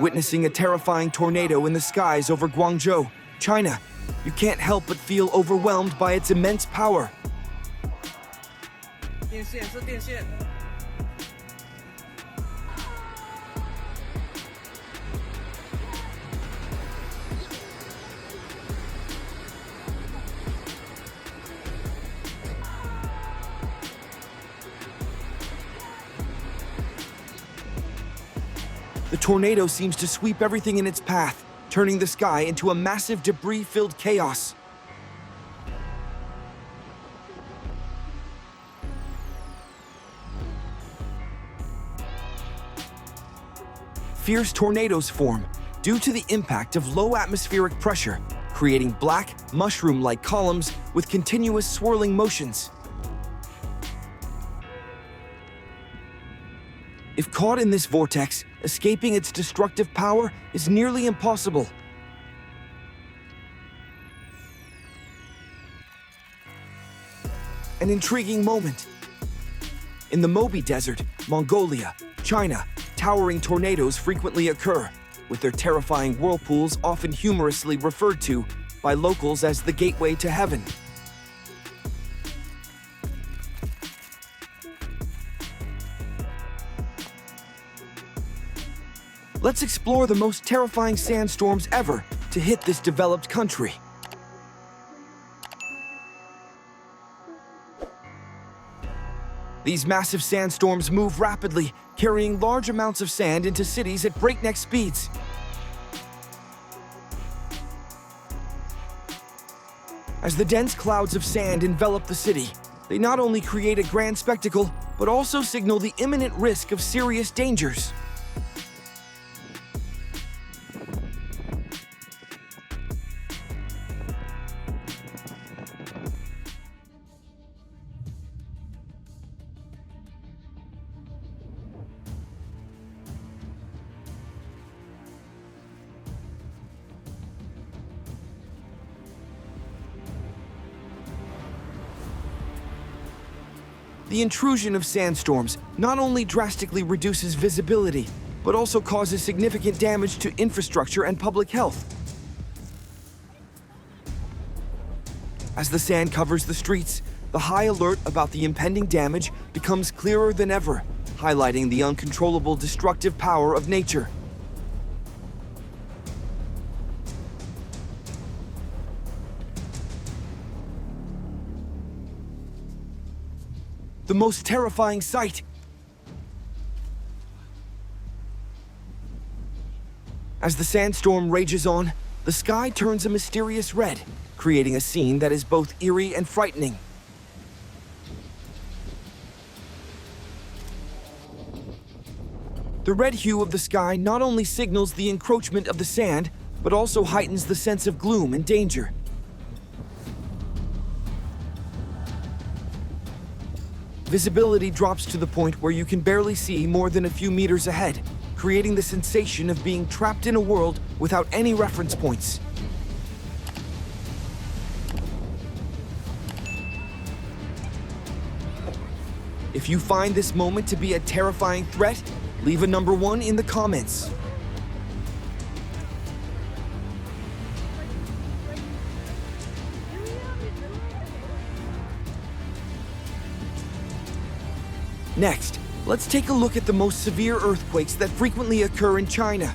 Witnessing a terrifying tornado in the skies over Guangzhou, China, you can't help but feel overwhelmed by its immense power. The tornado seems to sweep everything in its path, turning the sky into a massive debris-filled chaos. Fierce tornadoes form due to the impact of low atmospheric pressure, creating black, mushroom-like columns with continuous swirling motions. If caught in this vortex, escaping its destructive power is nearly impossible. An intriguing moment. In the Mobi Desert, Mongolia, China, towering tornadoes frequently occur, with their terrifying whirlpools often humorously referred to by locals as the gateway to heaven. Let's explore the most terrifying sandstorms ever to hit this developed country. These massive sandstorms move rapidly, carrying large amounts of sand into cities at breakneck speeds. As the dense clouds of sand envelop the city, they not only create a grand spectacle, but also signal the imminent risk of serious dangers. The intrusion of sandstorms not only drastically reduces visibility, but also causes significant damage to infrastructure and public health. As the sand covers the streets, the high alert about the impending damage becomes clearer than ever, highlighting the uncontrollable destructive power of nature. The most terrifying sight. As the sandstorm rages on, the sky turns a mysterious red, creating a scene that is both eerie and frightening. The red hue of the sky not only signals the encroachment of the sand, but also heightens the sense of gloom and danger. Visibility drops to the point where you can barely see more than a few meters ahead, creating the sensation of being trapped in a world without any reference points. If you find this moment to be a terrifying threat, leave a number 1 in the comments. Next, let's take a look at the most severe earthquakes that frequently occur in China.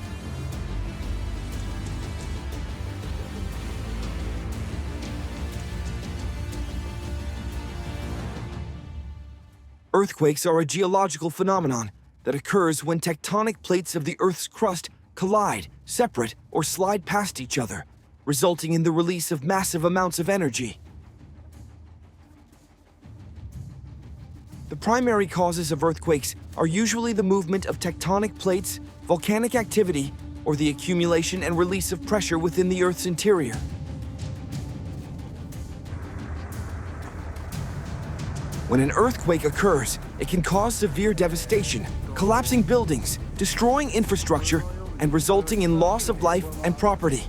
Earthquakes are a geological phenomenon that occurs when tectonic plates of the Earth's crust collide, separate, or slide past each other, resulting in the release of massive amounts of energy. The primary causes of earthquakes are usually the movement of tectonic plates, volcanic activity, or the accumulation and release of pressure within the Earth's interior. When an earthquake occurs, it can cause severe devastation, collapsing buildings, destroying infrastructure, and resulting in loss of life and property.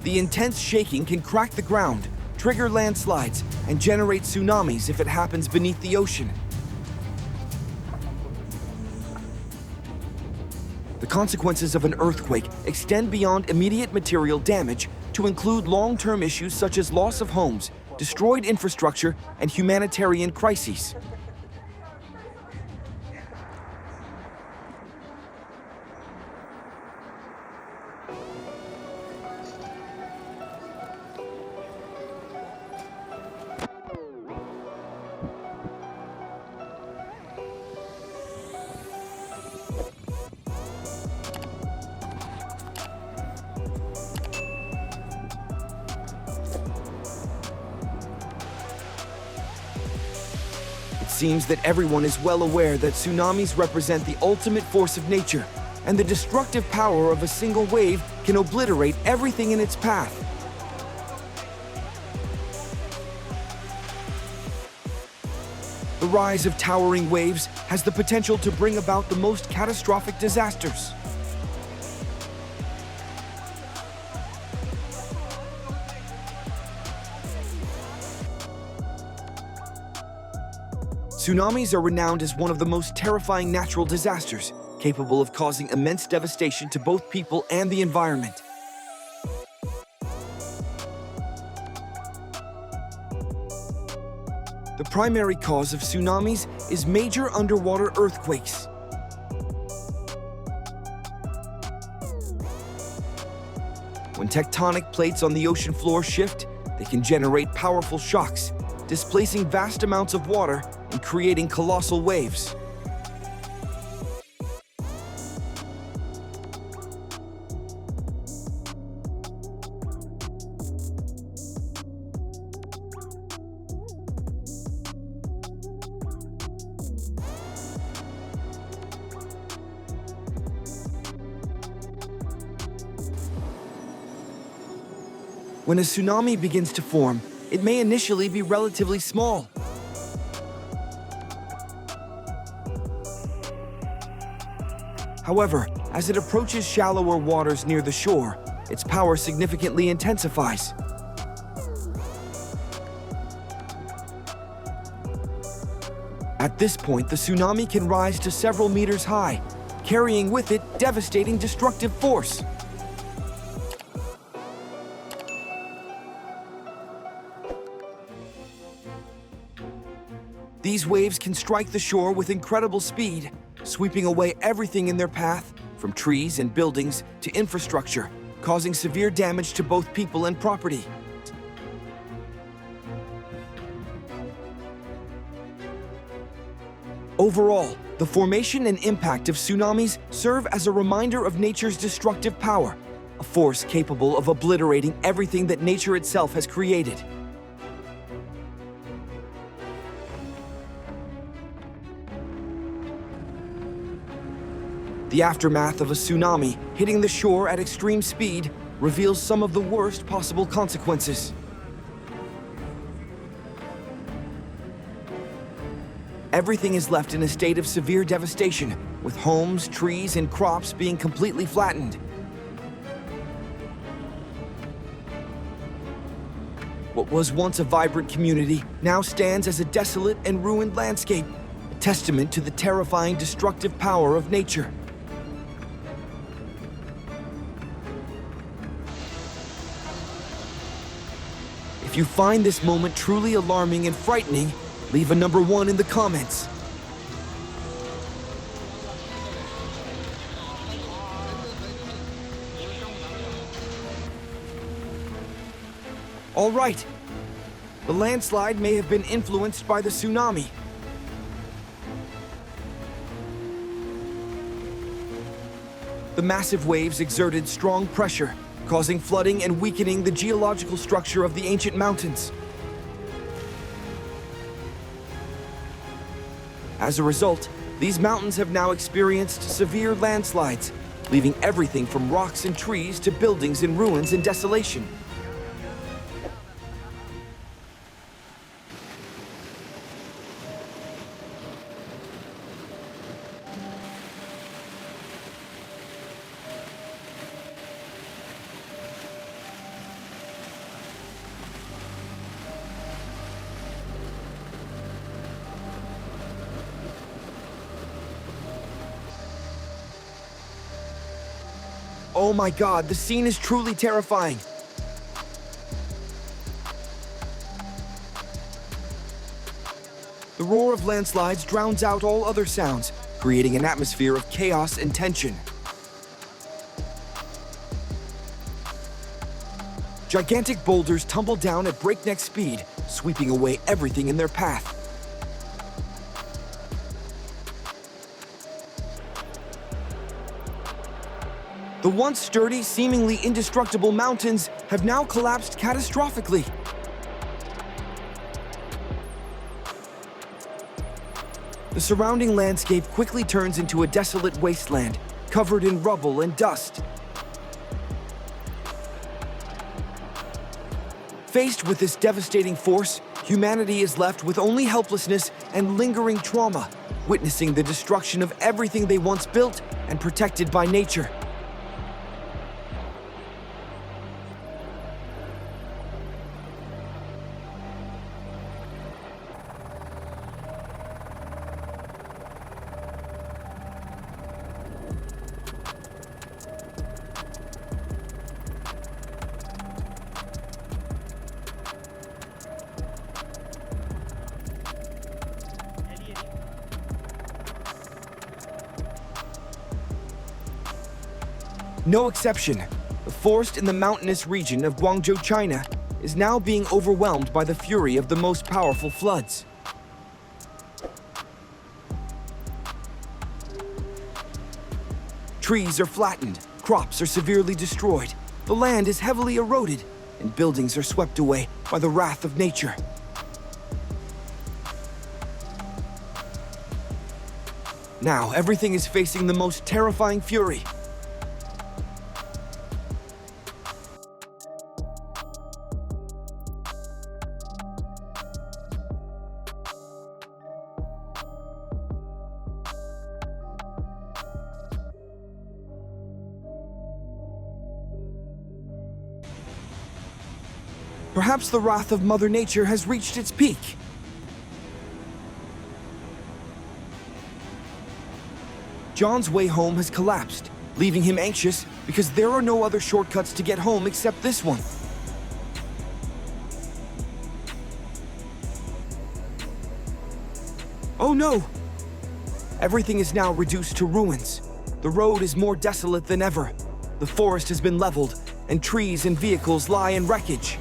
The intense shaking can crack the ground, trigger landslides, and generate tsunamis if it happens beneath the ocean. The consequences of an earthquake extend beyond immediate material damage to include long-term issues such as loss of homes, destroyed infrastructure, and humanitarian crises. It seems that everyone is well aware that tsunamis represent the ultimate force of nature, and the destructive power of a single wave can obliterate everything in its path. The rise of towering waves has the potential to bring about the most catastrophic disasters. Tsunamis are renowned as one of the most terrifying natural disasters, capable of causing immense devastation to both people and the environment. The primary cause of tsunamis is major underwater earthquakes. When tectonic plates on the ocean floor shift, they can generate powerful shocks, displacing vast amounts of water and creating colossal waves. When a tsunami begins to form, it may initially be relatively small. However, as it approaches shallower waters near the shore, its power significantly intensifies. At this point, the tsunami can rise to several meters high, carrying with it devastating destructive force. These waves can strike the shore with incredible speed, sweeping away everything in their path, from trees and buildings to infrastructure, causing severe damage to both people and property. Overall, the formation and impact of tsunamis serve as a reminder of nature's destructive power, a force capable of obliterating everything that nature itself has created. The aftermath of a tsunami hitting the shore at extreme speed reveals some of the worst possible consequences. Everything is left in a state of severe devastation, with homes, trees, and crops being completely flattened. What was once a vibrant community now stands as a desolate and ruined landscape, a testament to the terrifying destructive power of nature. If you find this moment truly alarming and frightening, leave a number 1 in the comments. All right. The landslide may have been influenced by the tsunami. The massive waves exerted strong pressure, causing flooding and weakening the geological structure of the ancient mountains. As a result, these mountains have now experienced severe landslides, leaving everything from rocks and trees to buildings in ruins and desolation. Oh my God, the scene is truly terrifying. The roar of landslides drowns out all other sounds, creating an atmosphere of chaos and tension. Gigantic boulders tumble down at breakneck speed, sweeping away everything in their path. The once sturdy, seemingly indestructible mountains have now collapsed catastrophically. The surrounding landscape quickly turns into a desolate wasteland, covered in rubble and dust. Faced with this devastating force, humanity is left with only helplessness and lingering trauma, witnessing the destruction of everything they once built and protected by nature. No exception, the forest in the mountainous region of Guangzhou, China, is now being overwhelmed by the fury of the most powerful floods. Trees are flattened, crops are severely destroyed, the land is heavily eroded, and buildings are swept away by the wrath of nature. Now, everything is facing the most terrifying fury. Perhaps the wrath of Mother Nature has reached its peak. John's way home has collapsed, leaving him anxious because there are no other shortcuts to get home except this one. Oh no! Everything is now reduced to ruins. The road is more desolate than ever. The forest has been leveled, and trees and vehicles lie in wreckage.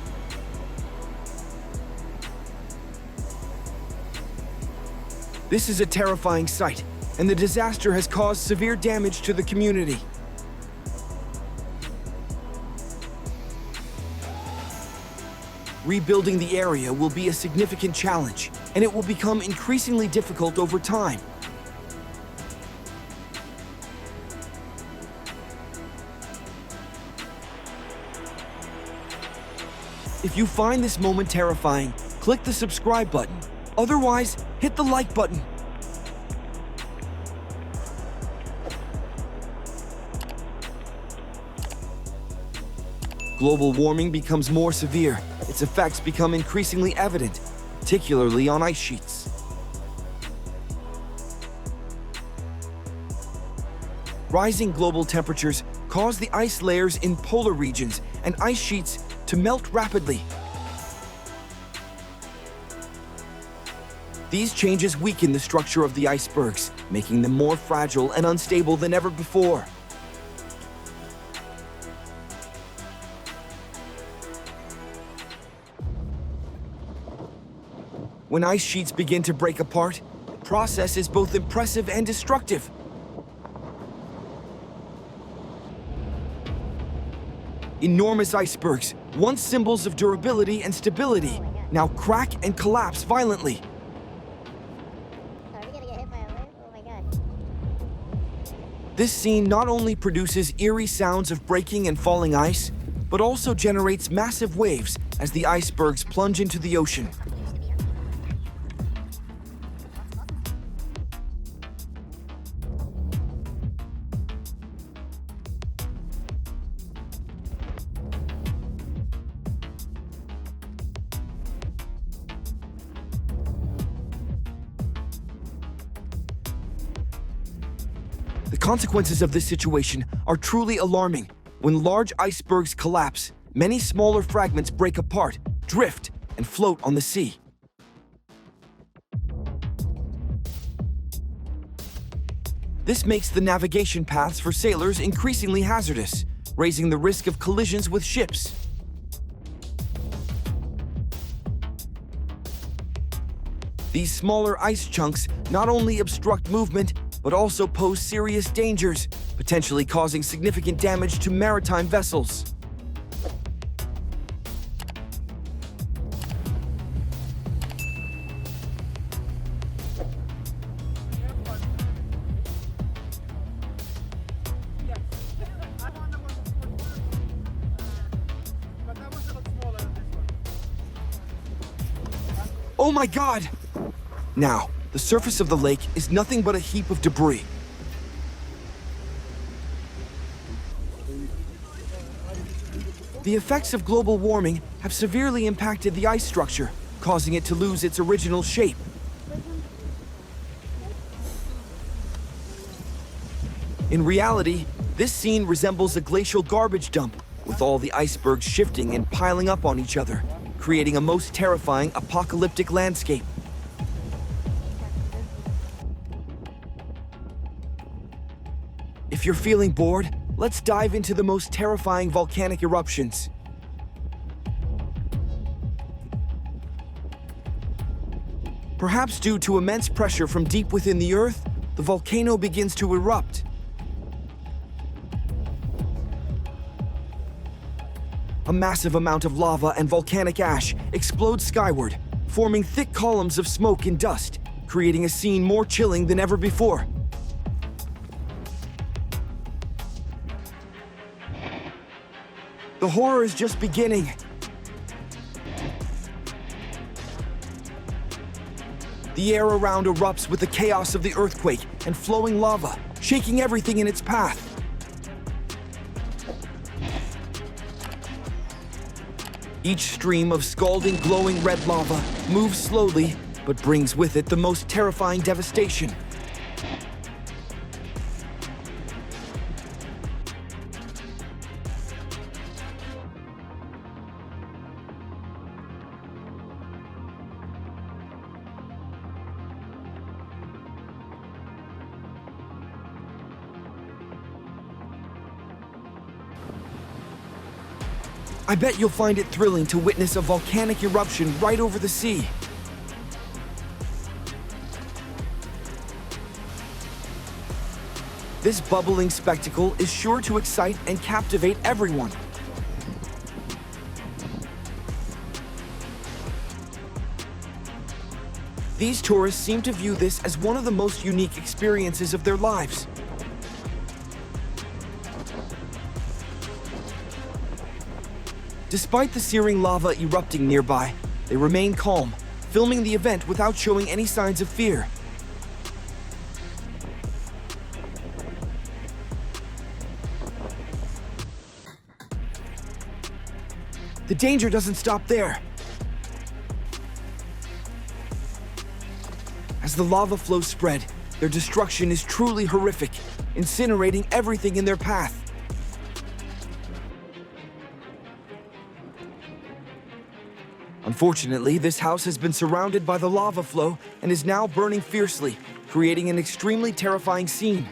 This is a terrifying sight, and the disaster has caused severe damage to the community. Rebuilding the area will be a significant challenge, and it will become increasingly difficult over time. If you find this moment terrifying, click the subscribe button. Otherwise, hit the like button. Global warming becomes more severe. Its effects become increasingly evident, particularly on ice sheets. Rising global temperatures cause the ice layers in polar regions and ice sheets to melt rapidly. These changes weaken the structure of the icebergs, making them more fragile and unstable than ever before. When ice sheets begin to break apart, the process is both impressive and destructive. Enormous icebergs, once symbols of durability and stability, now crack and collapse violently. This scene not only produces eerie sounds of breaking and falling ice, but also generates massive waves as the icebergs plunge into the ocean. The consequences of this situation are truly alarming. When large icebergs collapse, many smaller fragments break apart, drift, and float on the sea. This makes the navigation paths for sailors increasingly hazardous, raising the risk of collisions with ships. These smaller ice chunks not only obstruct movement, but also pose serious dangers, potentially causing significant damage to maritime vessels. Oh my God! Now, the surface of the lake is nothing but a heap of debris. The effects of global warming have severely impacted the ice structure, causing it to lose its original shape. In reality, this scene resembles a glacial garbage dump, with all the icebergs shifting and piling up on each other, creating a most terrifying apocalyptic landscape. If you're feeling bored, let's dive into the most terrifying volcanic eruptions. Perhaps due to immense pressure from deep within the Earth, the volcano begins to erupt. A massive amount of lava and volcanic ash explodes skyward, forming thick columns of smoke and dust, creating a scene more chilling than ever before. The horror is just beginning. The air around erupts with the chaos of the earthquake and flowing lava, shaking everything in its path. Each stream of scalding, glowing red lava moves slowly, but brings with it the most terrifying devastation. I bet you'll find it thrilling to witness a volcanic eruption right over the sea. This bubbling spectacle is sure to excite and captivate everyone. These tourists seem to view this as one of the most unique experiences of their lives. Despite the searing lava erupting nearby, they remain calm, filming the event without showing any signs of fear. The danger doesn't stop there. As the lava flows spread, their destruction is truly horrific, incinerating everything in their path. Unfortunately, this house has been surrounded by the lava flow and is now burning fiercely, creating an extremely terrifying scene.